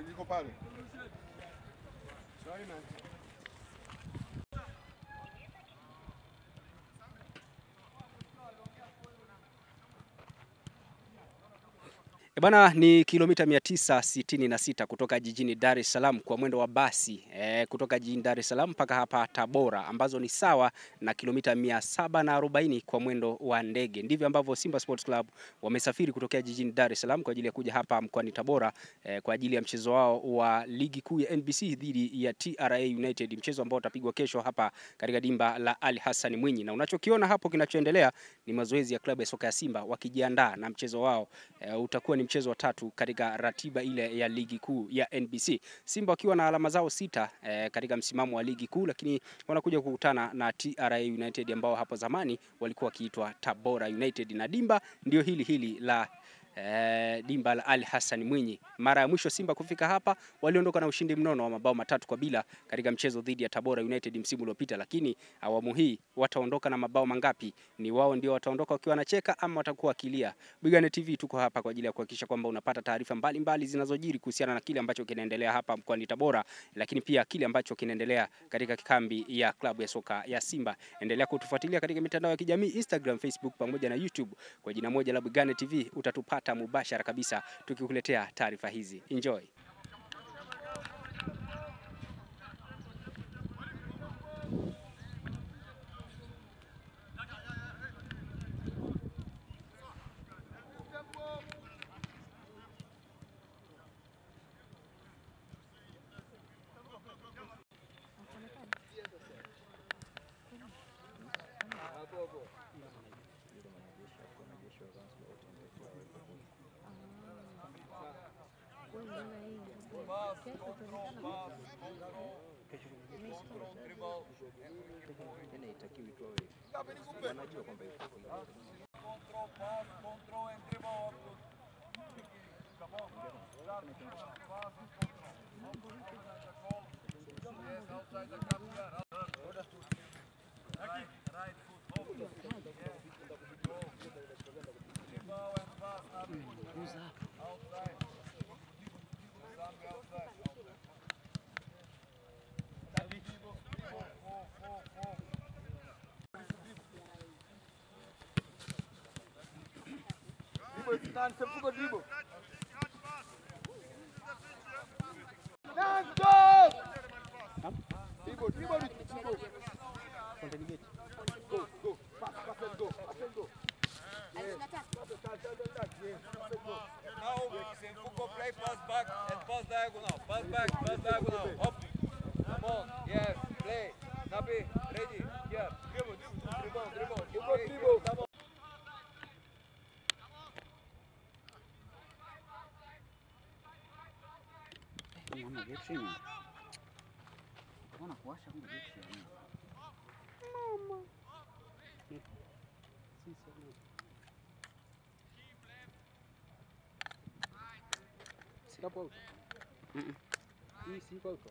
Liko pale. Sorry man. Bana, ni kilomita 966 kutoka jijini Dar es Salaam kwa mwendo wa basi kutoka jijini Dar es Salaam mpaka hapa Tabora, ambazo ni sawa na kilomita 740 kwa mwendo wa ndege. Ndivyo ambavyo Simba Sports Club wamesafiri kutokea jijini Dar es Salaam kwa ajili ya kuja hapa mkoani Tabora kwa ajili ya mchezo wao wa ligi kuu ya NBC dhidi ya TRA United, mchezo ambao utapigwa kesho hapa katika dimba la Ali Hassan Mwinyi. Na unachokiona hapo kinachoendelea ni mazoezi ya klabu ya soka ya Simba wakijiandaa na mchezo wao. Utakuwa ni mchezo wa tatu katika ratiba ile ya ligi kuu ya NBC. Simba wakiwa na alama zao 6 katika msimamo wa ligi kuu, lakini wanakuja kukutana na TRA United ambao hapo zamani walikuwa wakiitwa Tabora United, na dimba ndio hili la dimba la Ali Hassan Mwinyi. Mara ya mwisho Simba kufika hapa waliondoka na ushindi mnono wa mabao 3-0 katika mchezo dhidi ya Tabora United msimu uliopita, lakini awamu hii wataondoka na mabao mangapi? Ni wao ndio wataondoka wakiwa wanacheka ama watakuwa kilia? Bigane TV tuko hapa kwa ajili ya kuhakikisha kwamba unapata taarifa mbalimbali zinazojiri kuhusiana na kile ambacho kinaendelea hapa mkoani Tabora, lakini pia kile ambacho kinaendelea katika kambi ya klabu ya soka ya Simba. Endelea kutufuatilia katika mitandao ya kijamii Instagram, Facebook pamoja na YouTube kwa jina moja la Bigane TV. Utatupata mubashara kabisa tukikuletea taarifa hizi. Enjoy. Pass back and pass diagonal. Pass back, pass diagonal. Hop. Come on. Yes. Play. Nabi. Ready. Here. Dribble. Dribble. Come on. Mama gechi. Mbona kuwasha kumbe gechi? Mama. Sila polko. Hii si polko.